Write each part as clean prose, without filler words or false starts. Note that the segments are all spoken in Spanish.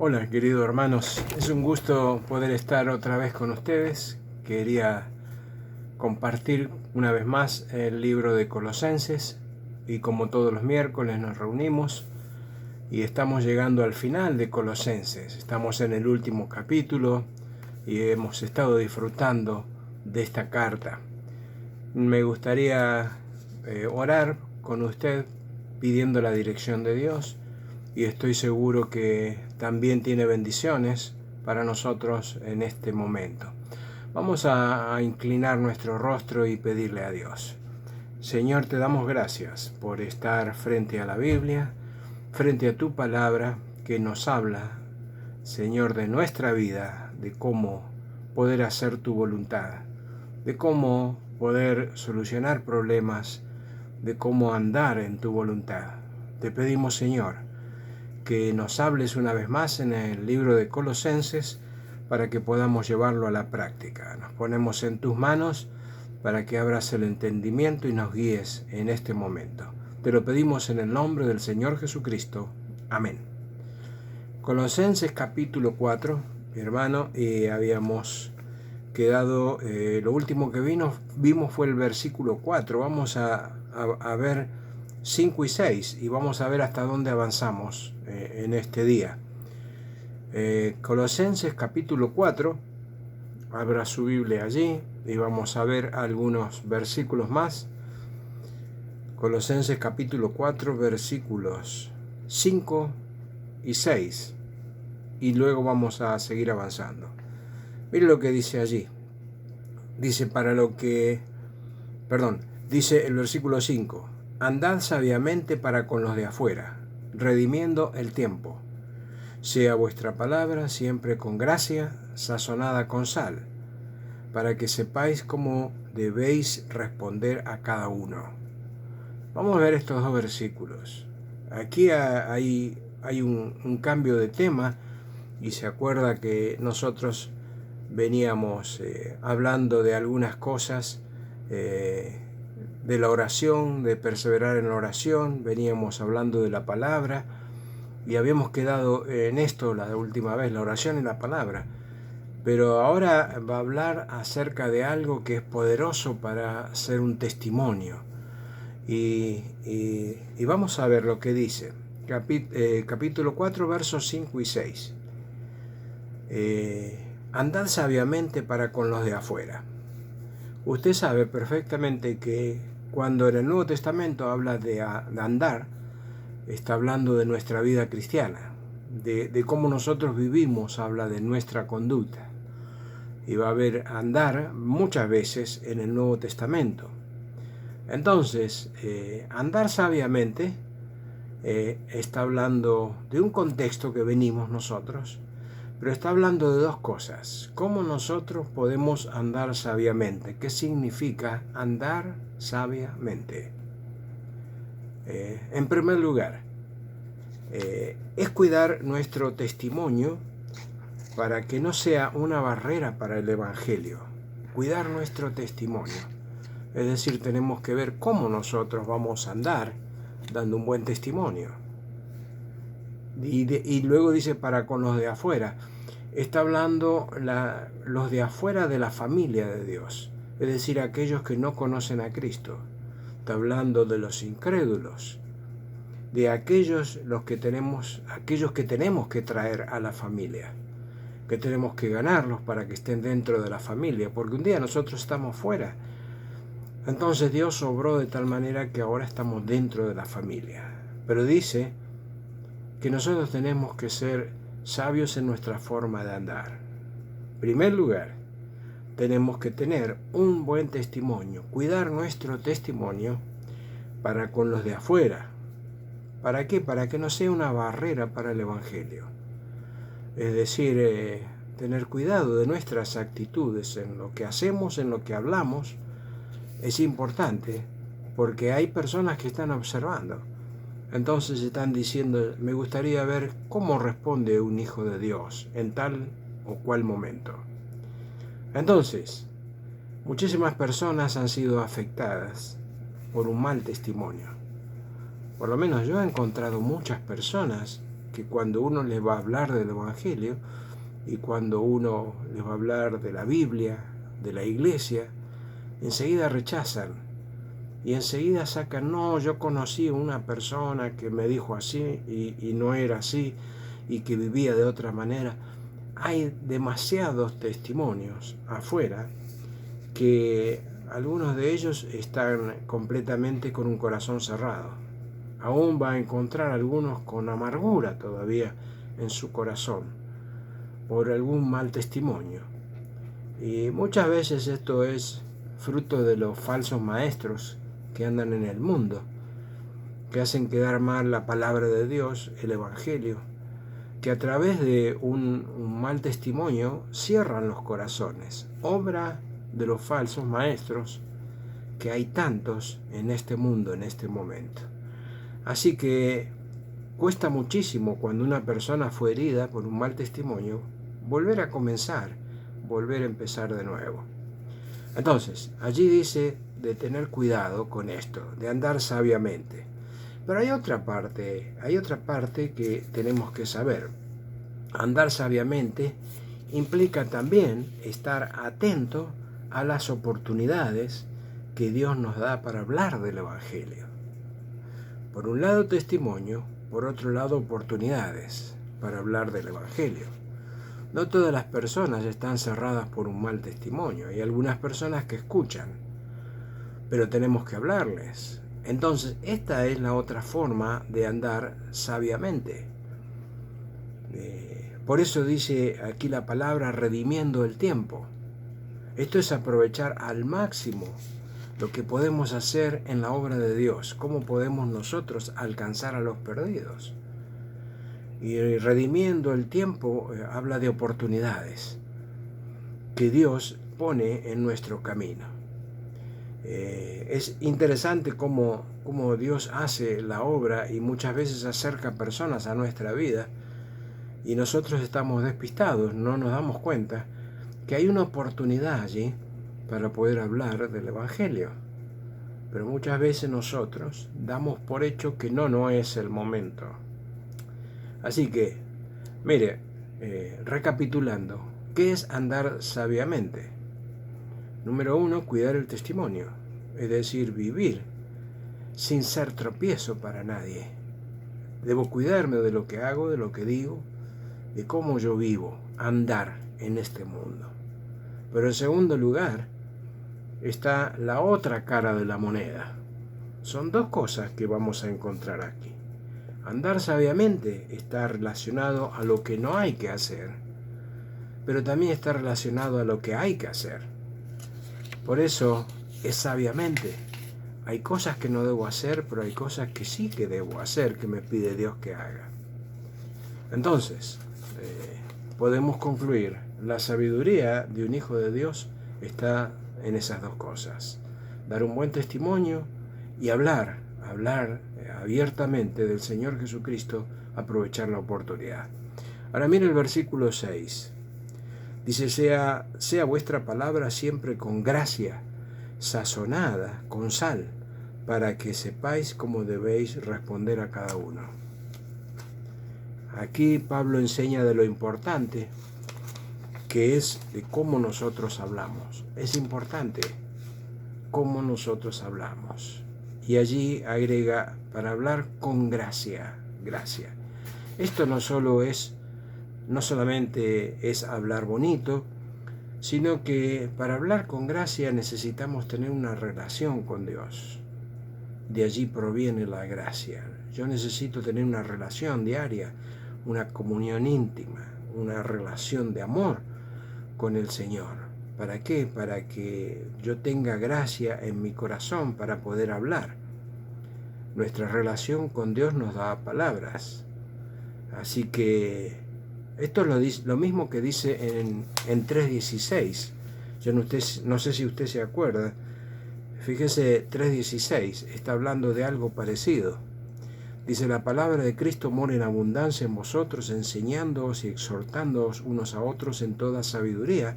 Hola, queridos hermanos. Es un gusto poder estar otra vez con ustedes. Quería compartir una vez más el libro de Colosenses y como todos los miércoles nos reunimos y estamos llegando al final de Colosenses. Estamos en el último capítulo y hemos estado disfrutando de esta carta. Me gustaría orar con usted pidiendo la dirección de Dios y estoy seguro que también tiene bendiciones para nosotros en este momento. Vamos a inclinar nuestro rostro y pedirle a Dios. Señor, te damos gracias por estar frente a la Biblia, frente a tu palabra que nos habla, Señor, de nuestra vida, de cómo poder hacer tu voluntad, de cómo poder solucionar problemas, de cómo andar en tu voluntad. Te pedimos, Señor, que nos hables una vez más en el libro de Colosenses para que podamos llevarlo a la práctica. Nos ponemos en tus manos para que abras el entendimiento y nos guíes en este momento. Te lo pedimos en el nombre del Señor Jesucristo. Amén. Colosenses capítulo 4, mi hermano, habíamos quedado, lo último que vimos fue el versículo 4. Vamos a ver 5 y 6 y vamos a ver hasta dónde avanzamos en este día. Colosenses capítulo 4, abra su Biblia allí y vamos a ver algunos versículos más. Colosenses capítulo 4, versículos 5 y 6 y luego vamos a seguir avanzando. Mire lo que dice allí. Dice dice el versículo 5, andad sabiamente para con los de afuera, redimiendo el tiempo. Sea vuestra palabra siempre con gracia, sazonada con sal, para que sepáis cómo debéis responder a cada uno. Vamos a ver estos dos versículos. Aquí hay un cambio de tema y se acuerda que nosotros veníamos hablando de algunas cosas, de la oración, de perseverar en la oración, veníamos hablando de la palabra y habíamos quedado en esto la última vez, la oración y la palabra. Pero ahora va a hablar acerca de algo que es poderoso para ser un testimonio. Y vamos a ver lo que dice. Capítulo 4, versos 5 y 6. Andad sabiamente para con los de afuera. Usted sabe perfectamente que cuando en el Nuevo Testamento habla de andar, está hablando de nuestra vida cristiana, de cómo nosotros vivimos, habla de nuestra conducta. Y va a haber andar muchas veces en el Nuevo Testamento. Entonces, andar sabiamente está hablando de un contexto que venimos nosotros, pero está hablando de dos cosas. ¿Cómo nosotros podemos andar sabiamente? ¿Qué significa andar sabiamente? En primer lugar, es cuidar nuestro testimonio para que no sea una barrera para el Evangelio. Cuidar nuestro testimonio. Es decir, tenemos que ver cómo nosotros vamos a andar dando un buen testimonio. Y luego dice para con los de afuera. Está hablando los de afuera de la familia de Dios, es decir, aquellos que no conocen a Cristo. Está hablando de los incrédulos, de aquellos que tenemos que traer a la familia, que tenemos que ganarlos para que estén dentro de la familia, porque un día nosotros estamos fuera. Entonces Dios obró de tal manera que ahora estamos dentro de la familia. Pero dice que nosotros tenemos que ser sabios en nuestra forma de andar. En primer lugar, tenemos que tener un buen testimonio, cuidar nuestro testimonio para con los de afuera. ¿Para qué? Para que no sea una barrera para el Evangelio. Es decir, tener cuidado de nuestras actitudes en lo que hacemos, en lo que hablamos, es importante porque hay personas que están observando. Entonces están diciendo, me gustaría ver cómo responde un hijo de Dios en tal o cual momento. Entonces, muchísimas personas han sido afectadas por un mal testimonio. Por lo menos yo he encontrado muchas personas que cuando uno les va a hablar del Evangelio y cuando uno les va a hablar de la Biblia, de la iglesia, enseguida rechazan y enseguida sacan, no, yo conocí a una persona que me dijo así y no era así y que vivía de otra manera. Hay demasiados testimonios afuera que algunos de ellos están completamente con un corazón cerrado. Aún va a encontrar algunos con amargura todavía en su corazón por algún mal testimonio. Y muchas veces esto es fruto de los falsos maestros que andan en el mundo, que hacen quedar mal la palabra de Dios, el Evangelio, que a través de un mal testimonio cierran los corazones. Obra de los falsos maestros, que hay tantos en este mundo en este momento. Así que cuesta muchísimo cuando una persona fue herida por un mal testimonio volver a comenzar, volver a empezar de nuevo. Entonces, allí dice de tener cuidado con esto, de andar sabiamente. Pero hay otra parte que tenemos que saber. Andar sabiamente implica también estar atento a las oportunidades que Dios nos da para hablar del Evangelio. Por un lado testimonio, por otro lado oportunidades para hablar del Evangelio. No todas las personas están cerradas por un mal testimonio. Hay algunas personas que escuchan, pero tenemos que hablarles. Entonces, esta es la otra forma de andar sabiamente. Por eso dice aquí la palabra redimiendo el tiempo. Esto es aprovechar al máximo lo que podemos hacer en la obra de Dios, cómo podemos nosotros alcanzar a los perdidos. Y redimiendo el tiempo habla de oportunidades que Dios pone en nuestro camino. Es interesante cómo Dios hace la obra y muchas veces acerca personas a nuestra vida y nosotros estamos despistados, no nos damos cuenta que hay una oportunidad allí para poder hablar del Evangelio. Pero muchas veces nosotros damos por hecho que no es el momento. Así que, mire, recapitulando, ¿qué es andar sabiamente? Número 1, cuidar el testimonio, es decir, vivir sin ser tropiezo para nadie. Debo cuidarme de lo que hago, de lo que digo, de cómo yo vivo, andar en este mundo. Pero en segundo lugar, está la otra cara de la moneda. Son dos cosas que vamos a encontrar aquí. Andar sabiamente está relacionado a lo que no hay que hacer, pero también está relacionado a lo que hay que hacer. Por eso es sabiamente. Hay cosas que no debo hacer, pero hay cosas que sí que debo hacer, que me pide Dios que haga. Entonces, podemos concluir, la sabiduría de un hijo de Dios está en esas dos cosas. Dar un buen testimonio y hablar abiertamente del Señor Jesucristo, aprovechar la oportunidad. Ahora mire el versículo 6. Dice, sea vuestra palabra siempre con gracia, sazonada con sal, para que sepáis cómo debéis responder a cada uno. Aquí Pablo enseña de lo importante que es de cómo nosotros hablamos. Es importante cómo nosotros hablamos. Y allí agrega, para hablar con gracia. Esto no solamente es hablar bonito, sino que para hablar con gracia necesitamos tener una relación con Dios. De allí proviene la gracia. Yo necesito tener una relación diaria, una comunión íntima, una relación de amor con el Señor. ¿Para qué? Para que yo tenga gracia en mi corazón para poder hablar. Nuestra relación con Dios nos da palabras. Así que esto es lo mismo que dice en 3.16. Yo no sé si usted se acuerda. Fíjese, 3.16 está hablando de algo parecido. Dice, la palabra de Cristo mora en abundancia en vosotros, enseñándoos y exhortándoos unos a otros en toda sabiduría,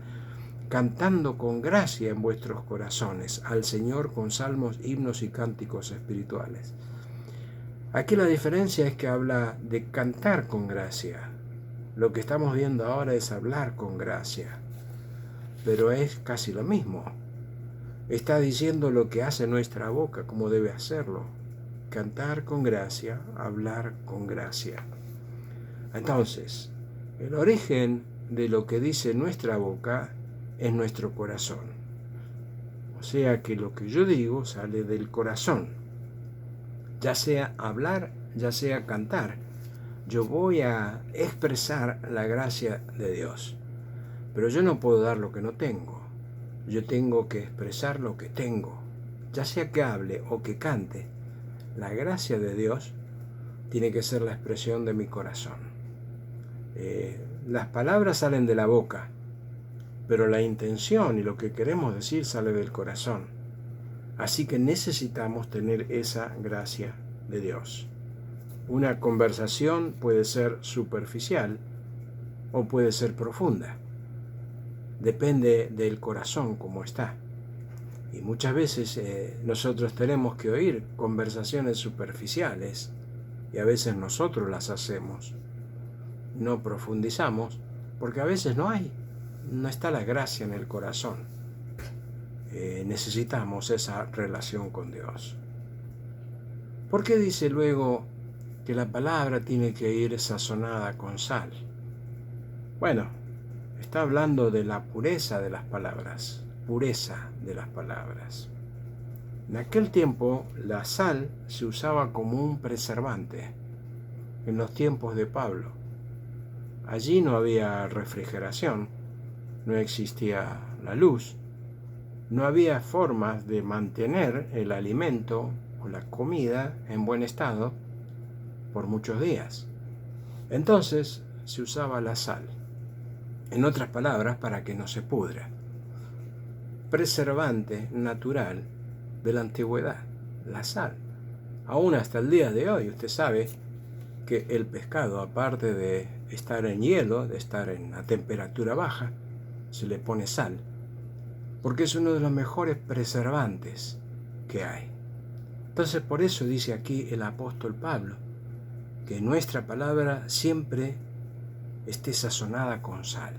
cantando con gracia en vuestros corazones al Señor con salmos, himnos y cánticos espirituales. Aquí la diferencia es que habla de cantar con gracia. Lo que estamos viendo ahora es hablar con gracia, pero es casi lo mismo. Está diciendo lo que hace nuestra boca, como debe hacerlo. Cantar con gracia, hablar con gracia. Entonces, el origen de lo que dice nuestra boca es nuestro corazón. O sea que lo que yo digo sale del corazón. Ya sea hablar, ya sea cantar. Yo voy a expresar la gracia de Dios. Pero yo no puedo dar lo que no tengo. Yo tengo que expresar lo que tengo. Ya sea que hable o que cante, la gracia de Dios tiene que ser la expresión de mi corazón. Las palabras salen de la boca, pero la intención y lo que queremos decir sale del corazón. Así que necesitamos tener esa gracia de Dios. Una conversación puede ser superficial o puede ser profunda. Depende del corazón como está. Y muchas veces nosotros tenemos que oír conversaciones superficiales y a veces nosotros las hacemos. No profundizamos porque a veces no está la gracia en el corazón. Necesitamos esa relación con Dios. ¿Por qué dice luego que la palabra tiene que ir sazonada con sal? Bueno, está hablando de la pureza de las palabras. Pureza de las palabras. En aquel tiempo la sal se usaba como un preservante. En los tiempos de Pablo. Allí no había refrigeración, no existía la luz, no había formas de mantener el alimento o la comida en buen estado por muchos días. Entonces se usaba la sal, en otras palabras, para que no se pudra. Preservante natural de la antigüedad, la sal. Aún hasta el día de hoy, usted sabe que el pescado, aparte de estar en hielo, de estar en a temperatura baja, se le pone sal, porque es uno de los mejores preservantes que hay. Entonces, por eso dice aquí el apóstol Pablo, que nuestra palabra siempre esté sazonada con sal.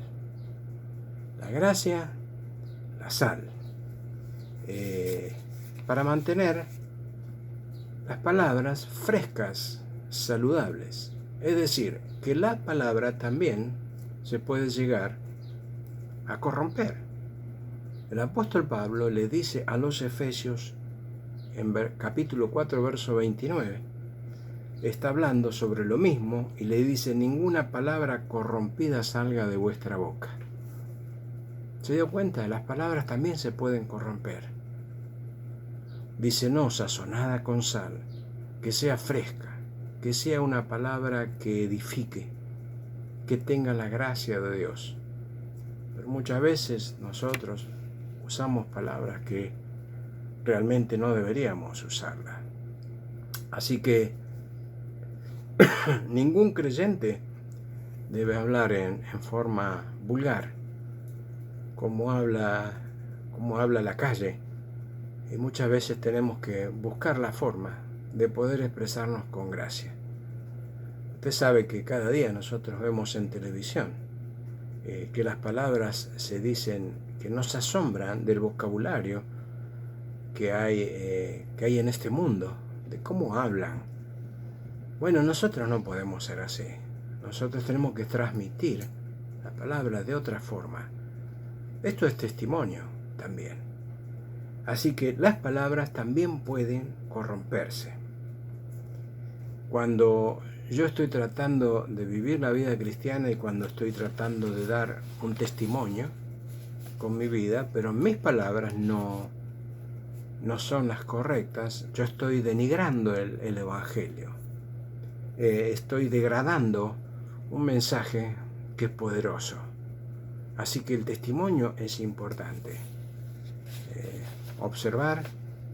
La gracia, la sal, para mantener las palabras frescas, saludables. Es decir, que la palabra también se puede llegar a corromper. El apóstol Pablo le dice a los Efesios en capítulo 4, verso 29, está hablando sobre lo mismo y le dice: ninguna palabra corrompida salga de vuestra boca. ¿Se dio cuenta? Las palabras también se pueden corromper. Dice: no, sazonada con sal, que sea fresca, que sea una palabra que edifique, que tenga la gracia de Dios. Pero muchas veces nosotros usamos palabras que realmente no deberíamos usarlas. Así que ningún creyente debe hablar en forma vulgar, como habla la calle. Y muchas veces tenemos que buscar la forma de poder expresarnos con gracia. Usted sabe que cada día nosotros vemos en televisión que las palabras se dicen que nos asombran del vocabulario que hay en este mundo, de cómo hablan. Bueno, nosotros no podemos ser así. Nosotros tenemos que transmitir la palabra de otra forma. Esto es testimonio también. Así que las palabras también pueden corromperse. Cuando yo estoy tratando de vivir la vida cristiana y cuando estoy tratando de dar un testimonio con mi vida, pero mis palabras no son las correctas, yo estoy denigrando el Evangelio. Estoy degradando un mensaje que es poderoso. Así que el testimonio es importante. Observar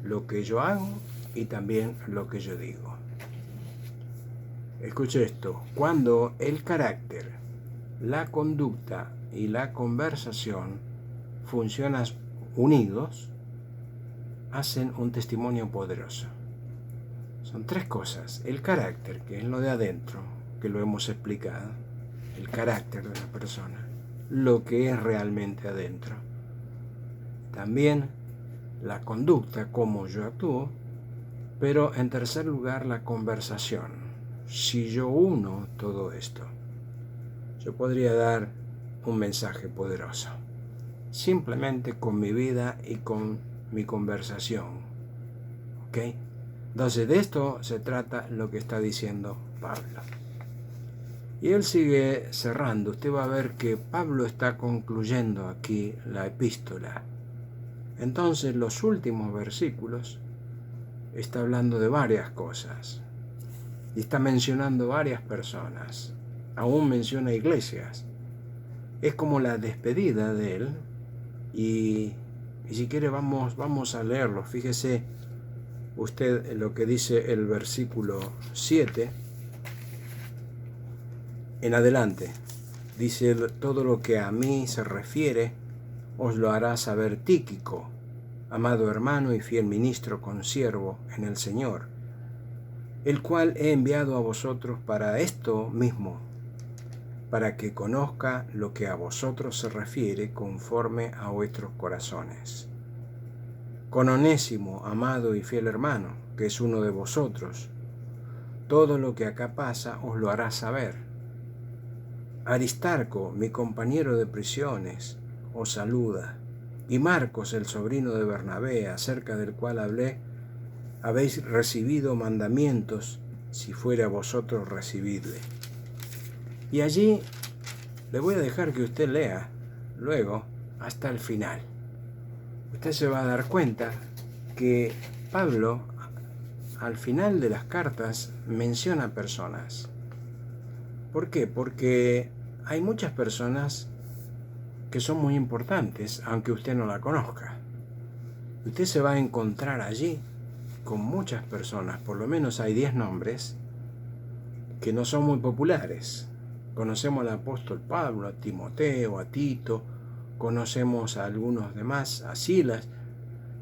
lo que yo hago y también lo que yo digo. Escuche esto: cuando el carácter, la conducta y la conversación funcionan unidos, hacen un testimonio poderoso. Son tres cosas. El carácter, que es lo de adentro, que lo hemos explicado. El carácter de la persona. Lo que es realmente adentro. También la conducta, cómo yo actúo. Pero en tercer lugar, la conversación. Si yo uno todo esto, yo podría dar un mensaje poderoso. Simplemente con mi vida y con mi conversación. ¿Ok? Entonces de esto se trata lo que está diciendo Pablo. Y él sigue cerrando. Usted va a ver que Pablo está concluyendo aquí la epístola. Entonces los últimos versículos está hablando de varias cosas. Y está mencionando varias personas. Aún menciona iglesias. Es como la despedida de él. Y si quiere vamos a leerlo. Fíjese usted lo que dice el versículo 7 en adelante. Dice: todo lo que a mí se refiere os lo hará saber Tíquico, amado hermano y fiel ministro consiervo en el Señor, el cual he enviado a vosotros para esto mismo, para que conozca lo que a vosotros se refiere conforme a vuestros corazones. Con Onésimo, amado y fiel hermano, que es uno de vosotros, todo lo que acá pasa os lo hará saber. Aristarco, mi compañero de prisiones, os saluda, y Marcos, el sobrino de Bernabé, acerca del cual hablé, habéis recibido mandamientos, si fuere a vosotros recibidle. Y allí le voy a dejar que usted lea luego hasta el final. Usted se va a dar cuenta que Pablo al final de las cartas menciona personas. ¿Por qué? Porque hay muchas personas que son muy importantes, aunque usted no la conozca. Usted se va a encontrar allí con muchas personas, por lo menos hay 10 nombres que no son muy populares. Conocemos al apóstol Pablo, a Timoteo, a Tito, conocemos a algunos demás, a Silas,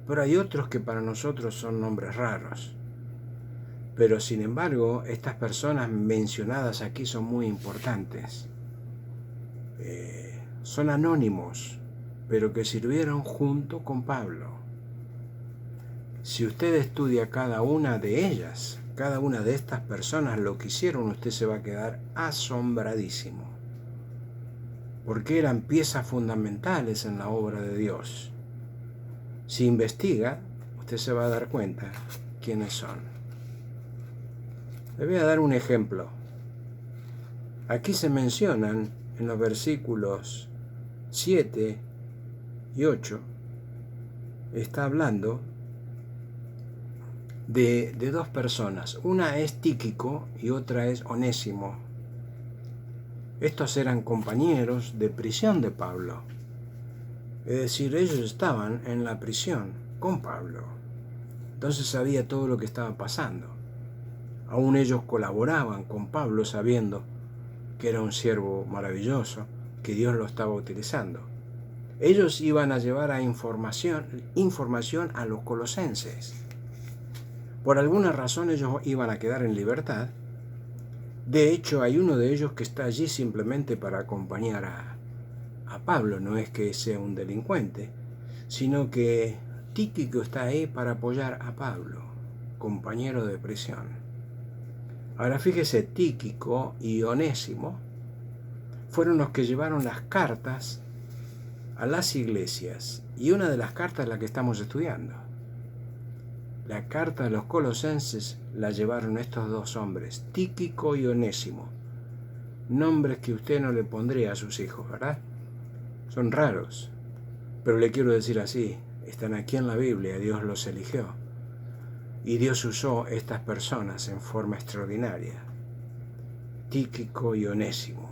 pero hay otros que para nosotros son nombres raros. Pero sin embargo, estas personas mencionadas aquí son muy importantes. Son anónimos, pero que sirvieron junto con Pablo. Si usted estudia cada una de ellas, cada una de estas personas, lo que hicieron, usted se va a quedar asombradísimo. Porque eran piezas fundamentales en la obra de Dios. Si investiga, usted se va a dar cuenta quiénes son. Le voy a dar un ejemplo. Aquí se mencionan en los versículos 7 y 8, está hablando de dos personas. Una es Tíquico y otra es Onésimo. Estos eran compañeros de prisión de Pablo. Es decir, ellos estaban en la prisión con Pablo. Entonces sabía todo lo que estaba pasando. Aún ellos colaboraban con Pablo sabiendo que era un siervo maravilloso, que Dios lo estaba utilizando. Ellos iban a llevar a información a los colosenses. Por alguna razón ellos iban a quedar en libertad. De hecho, hay uno de ellos que está allí simplemente para acompañar a Pablo. No es que sea un delincuente, sino que Tíquico está ahí para apoyar a Pablo, compañero de prisión. Ahora fíjese, Tíquico y Onésimo fueron los que llevaron las cartas a las iglesias. Y una de las cartas es la que estamos estudiando. La carta de los colosenses la llevaron estos dos hombres, Tíquico y Onésimo. Nombres que usted no le pondría a sus hijos, ¿verdad? Son raros. Pero le quiero decir así, están aquí en la Biblia, Dios los eligió. Y Dios usó estas personas en forma extraordinaria. Tíquico y Onésimo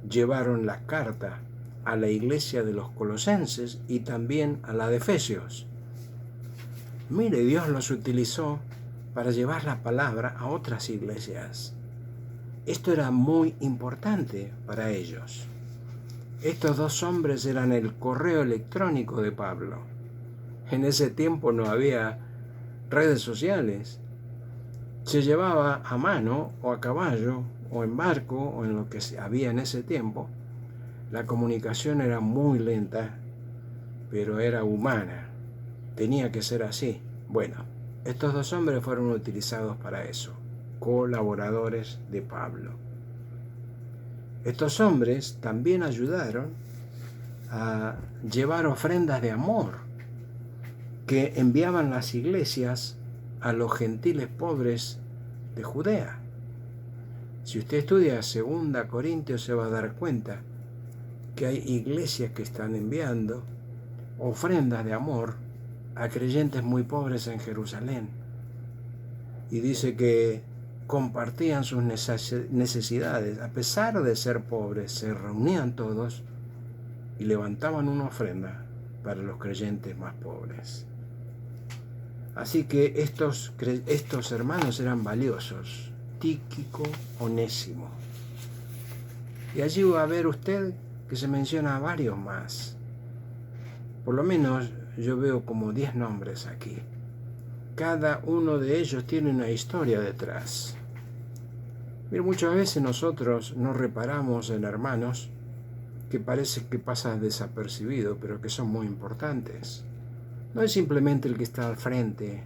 llevaron la carta a la iglesia de los colosenses y también a la de Efesios. Mire, Dios los utilizó para llevar la palabra a otras iglesias. Esto era muy importante para ellos. Estos dos hombres eran el correo electrónico de Pablo. En ese tiempo no había redes sociales. se llevaba a mano o a caballo o en barco o en lo que había en ese tiempo. La comunicación era muy lenta, pero era humana. Tenía que ser así. Bueno, estos dos hombres fueron utilizados para eso, colaboradores de Pablo. Estos hombres también ayudaron a llevar ofrendas de amor que enviaban las iglesias a los gentiles pobres de Judea. Si usted estudia 2 Corintios se va a dar cuenta que hay iglesias que están enviando ofrendas de amor a creyentes muy pobres en Jerusalén. Y dice que compartían sus necesidades. A pesar de ser pobres, se reunían todos y levantaban una ofrenda para los creyentes más pobres. Así que estos hermanos eran valiosos. Tíquico, Onésimo. Y allí va a ver usted que se menciona a varios más. Por lo menos yo veo como 10 nombres aquí. Cada uno de ellos tiene una historia detrás. Mira, muchas veces nosotros no reparamos en hermanos que parece que pasan desapercibidos, pero que son muy importantes. No es simplemente el que está al frente,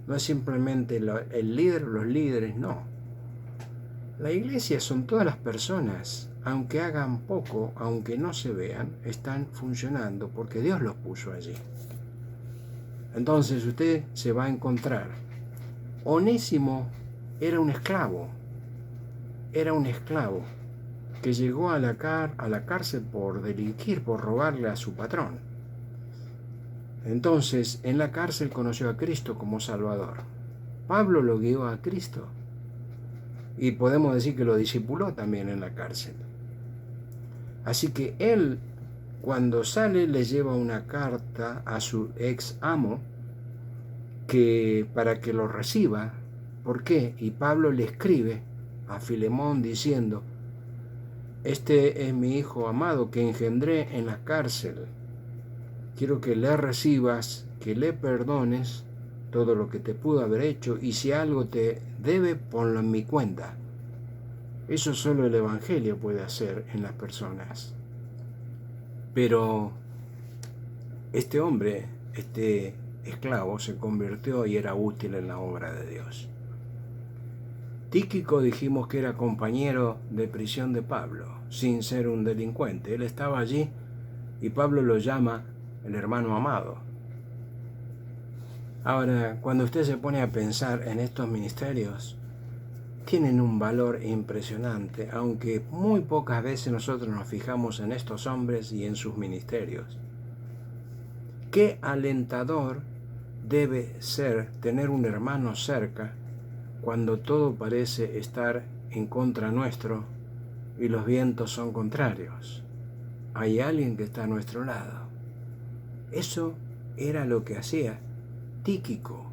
no es simplemente el líder o los líderes, no. La iglesia son todas las personas, aunque hagan poco, aunque no se vean, están funcionando porque Dios los puso allí. Entonces usted se va a encontrar. Onésimo era un esclavo que llegó a la cárcel por delinquir, por robarle a su patrón. Entonces, en la cárcel conoció a Cristo como Salvador. Pablo lo guió a Cristo y podemos decir que lo discipuló también en la cárcel. Así que él, cuando sale, le lleva una carta a su ex amo para que lo reciba. ¿Por qué? Y Pablo le escribe a Filemón diciendo: este es mi hijo amado que engendré en la cárcel. Quiero que le recibas, que le perdones todo lo que te pudo haber hecho, y si algo te debe, ponlo en mi cuenta. Eso solo el Evangelio puede hacer en las personas. Pero este hombre, este esclavo, se convirtió y era útil en la obra de Dios. Tíquico dijimos que era compañero de prisión de Pablo, sin ser un delincuente. Él estaba allí y Pablo lo llama el hermano amado. Ahora, cuando usted se pone a pensar en estos ministerios, tienen un valor impresionante, aunque muy pocas veces nosotros nos fijamos en estos hombres y en sus ministerios. Qué alentador debe ser tener un hermano cerca cuando todo parece estar en contra nuestro y los vientos son contrarios. Hay alguien que está a nuestro lado. Eso era lo que hacía Tíquico.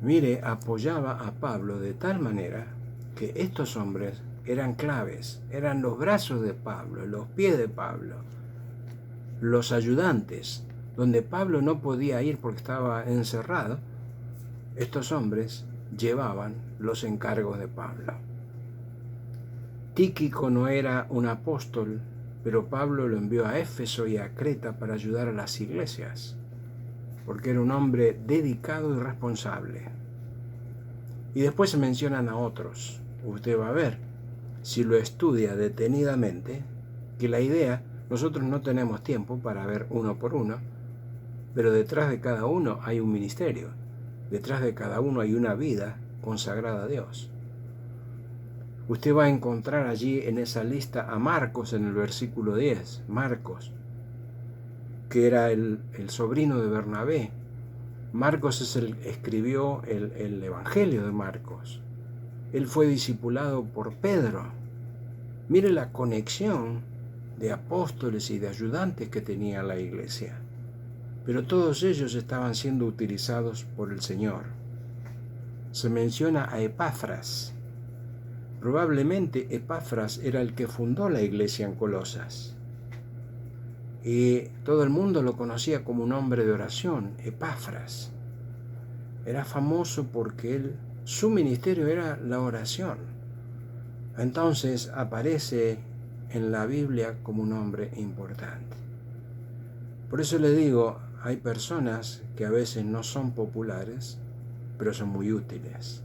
Mire, apoyaba a Pablo de tal manera que estos hombres eran claves, eran los brazos de Pablo, los pies de Pablo, los ayudantes. Donde Pablo no podía ir porque estaba encerrado, estos hombres llevaban los encargos de Pablo. Tíquico no era un apóstol, pero Pablo lo envió a Éfeso y a Creta para ayudar a las iglesias, porque era un hombre dedicado y responsable. Y después se mencionan a otros. Usted va a ver, si lo estudia detenidamente, que la idea, nosotros no tenemos tiempo para ver uno por uno, pero detrás de cada uno hay un ministerio, detrás de cada uno hay una vida consagrada a Dios. Usted va a encontrar allí en esa lista a Marcos en el versículo 10, Marcos, que era el sobrino de Bernabé. Marcos escribió el Evangelio de Marcos. Él fue discipulado por Pedro. Mire la conexión de apóstoles y de ayudantes que tenía la iglesia. Pero todos ellos estaban siendo utilizados por el Señor. Se menciona a Epafras. Probablemente Epafras era el que fundó la iglesia en Colosas. Y todo el mundo lo conocía como un hombre de oración, Epafras. Era famoso porque él su ministerio era la oración. Entonces aparece en la Biblia como un hombre importante. Por eso le digo, hay personas que a veces no son populares, pero son muy útiles.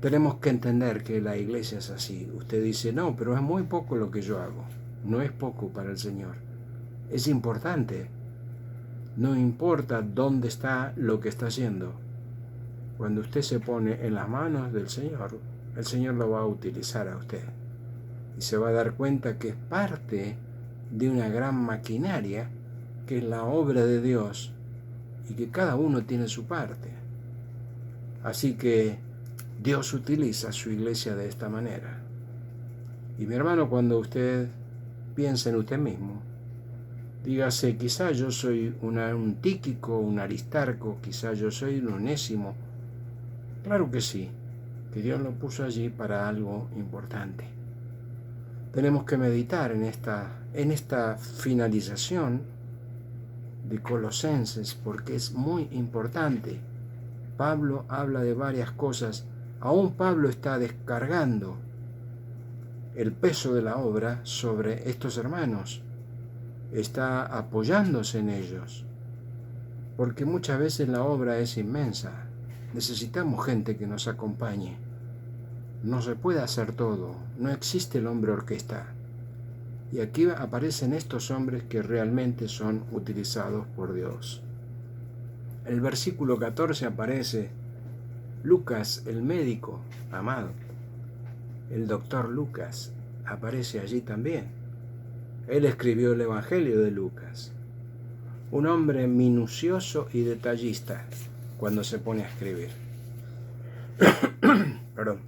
Tenemos que entender que la iglesia es así. Usted dice, no, pero es muy poco lo que yo hago. No es poco para el Señor. Es importante. No importa dónde está lo que está haciendo. Cuando usted se pone en las manos del Señor, el Señor lo va a utilizar a usted. Y se va a dar cuenta que es parte de una gran maquinaria, que es la obra de Dios, y que cada uno tiene su parte. Así que Dios utiliza su iglesia de esta manera. Y mi hermano, cuando usted piensa en usted mismo, dígase, quizá yo soy un Tíquico, un Aristarco, quizá yo soy un Onésimo. Claro que sí, que Dios lo puso allí para algo importante. Tenemos que meditar en esta finalización de Colosenses, porque es muy importante. Pablo habla de varias cosas. Aún Pablo está descargando el peso de la obra sobre estos hermanos. Está apoyándose en ellos, porque muchas veces la obra es inmensa. Necesitamos gente que nos acompañe. No se puede hacer todo. No existe el hombre orquesta. Y aquí aparecen estos hombres que realmente son utilizados por Dios. En el versículo 14 aparece Lucas, el médico amado. El doctor Lucas aparece allí también. Él escribió el Evangelio de Lucas. Un hombre minucioso y detallista cuando se pone a escribir. Perdón.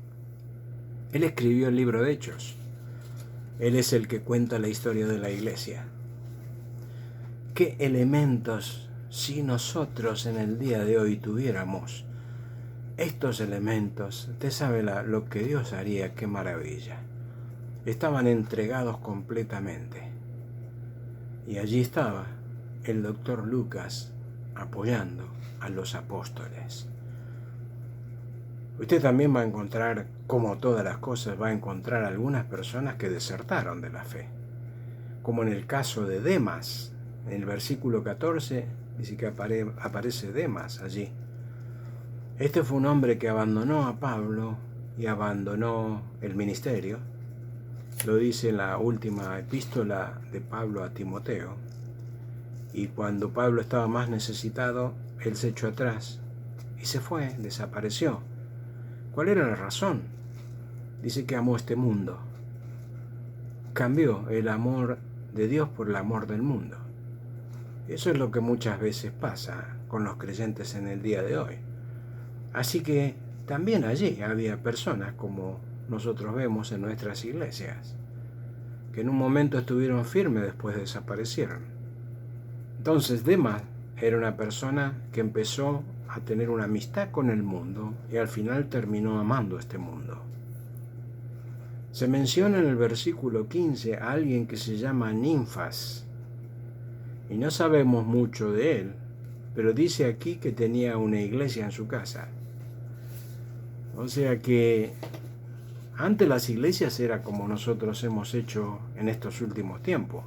Él escribió el libro de Hechos. Él es el que cuenta la historia de la iglesia. ¿Qué elementos si nosotros en el día de hoy tuviéramos estos elementos? Usted sabe lo que Dios haría, qué maravilla. Estaban entregados completamente. Y allí estaba el doctor Lucas apoyando a los apóstoles. Usted también va a encontrar, como todas las cosas, va a encontrar algunas personas que desertaron de la fe. Como en el caso de Demas. En el versículo 14 dice que aparece Demas allí. Este fue un hombre que abandonó a Pablo y abandonó el ministerio. Lo dice en la última epístola de Pablo a Timoteo. Y cuando Pablo estaba más necesitado, él se echó atrás y se fue, desapareció. ¿Cuál era la razón? Dice que amó este mundo. Cambió el amor de Dios por el amor del mundo. Eso es lo que muchas veces pasa con los creyentes en el día de hoy. Así que también allí había personas, como nosotros vemos en nuestras iglesias, que en un momento estuvieron firmes, después desaparecieron. Entonces Demas era una persona que empezó a tener una amistad con el mundo y al final terminó amando este mundo. Se menciona en el versículo 15 a alguien que se llama Ninfas, y no sabemos mucho de él, pero dice aquí que tenía una iglesia en su casa. O sea que antes las iglesias era como nosotros hemos hecho en estos últimos tiempos.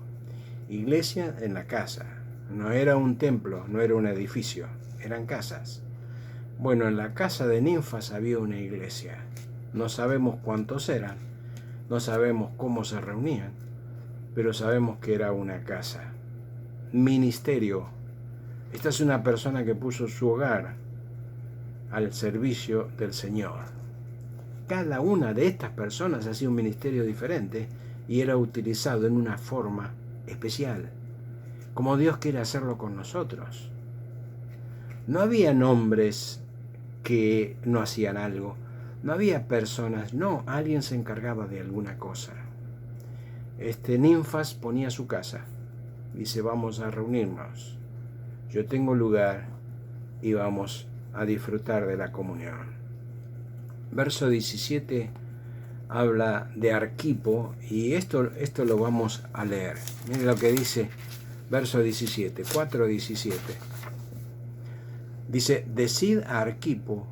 Iglesia en la casa. No era un templo, no era un edificio, eran casas. Bueno, en la casa de Ninfas había una iglesia. No sabemos cuántos eran, no sabemos cómo se reunían, pero sabemos que era una casa. Ministerio. Esta es una persona que puso su hogar al servicio del Señor. Cada una de estas personas hacía un ministerio diferente y era utilizado en una forma especial, como Dios quiere hacerlo con nosotros. No había nombres que no hacían algo, no había personas, no, alguien se encargaba de alguna cosa. Ninfas ponía su casa, dice, vamos a reunirnos, yo tengo lugar y vamos a disfrutar de la comunión. Verso 17 habla de Arquipo y esto lo vamos a leer. Miren lo que dice verso 17, 4:17. Dice, decid a Arquipo,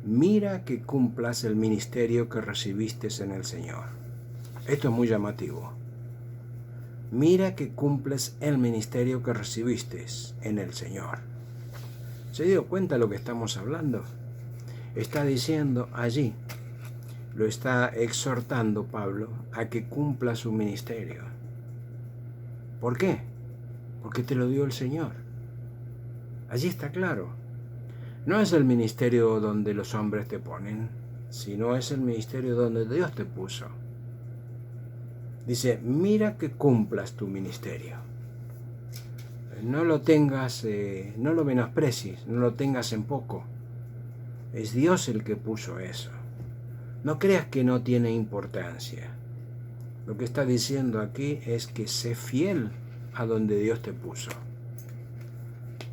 mira que cumplas el ministerio que recibiste en el Señor. Esto es muy llamativo. Mira que cumples el ministerio que recibiste en el Señor. ¿Se dio cuenta de lo que estamos hablando? Está diciendo allí, lo está exhortando Pablo a que cumpla su ministerio. ¿Por qué? Porque te lo dio el Señor. Allí está claro. No es el ministerio donde los hombres te ponen, sino es el ministerio donde Dios te puso. Dice, mira que cumplas tu ministerio. No lo tengas, no lo menosprecies, no lo tengas en poco. Es Dios el que puso eso. No creas que no tiene importancia. Lo que está diciendo aquí es que sé fiel a donde Dios te puso.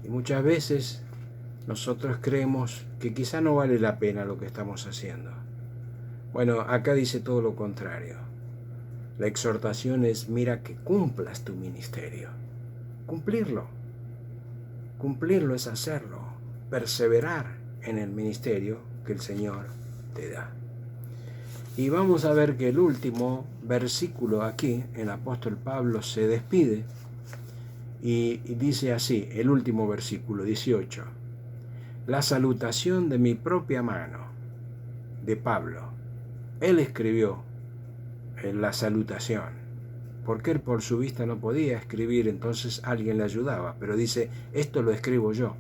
Y muchas veces nosotros creemos que quizá no vale la pena lo que estamos haciendo. Bueno, acá dice todo lo contrario. La exhortación es, mira que cumplas tu ministerio. Cumplirlo. Cumplirlo es hacerlo. Perseverar en el ministerio que el Señor te da. Y vamos a ver que el último versículo aquí, el apóstol Pablo se despide y dice así, el último versículo, 18. La salutación de mi propia mano, de Pablo. Él escribió la salutación, porque él por su vista no podía escribir, entonces alguien le ayudaba, pero dice, esto lo escribo yo.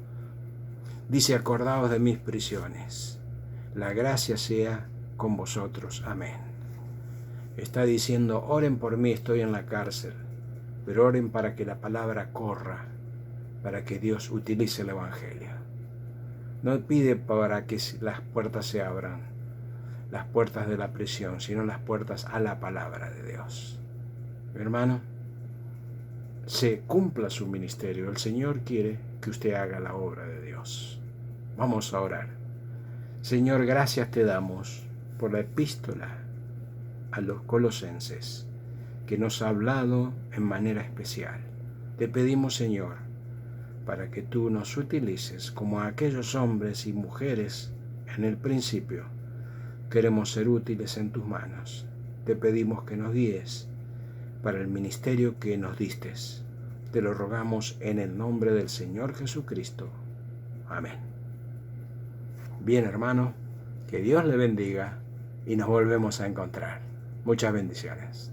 Dice, acordaos de mis prisiones, la gracia sea con vosotros, amén. Está diciendo, oren por mí, estoy en la cárcel, pero oren para que la palabra corra, para que Dios utilice el evangelio. No pide para que las puertas se abran, las puertas de la prisión, sino las puertas a la palabra de Dios. Mi hermano, se cumpla su ministerio. El Señor quiere que usted haga la obra de Dios. Vamos a orar. Señor, gracias te damos por la epístola a los Colosenses, que nos ha hablado en manera especial. Te pedimos, Señor, para que tú nos utilices como a aquellos hombres y mujeres en el principio. Queremos ser útiles en tus manos. Te pedimos que nos guíes para el ministerio que nos diste. Te lo rogamos en el nombre del Señor Jesucristo. Amén. Bien, hermano, que Dios le bendiga y nos volvemos a encontrar. Muchas bendiciones.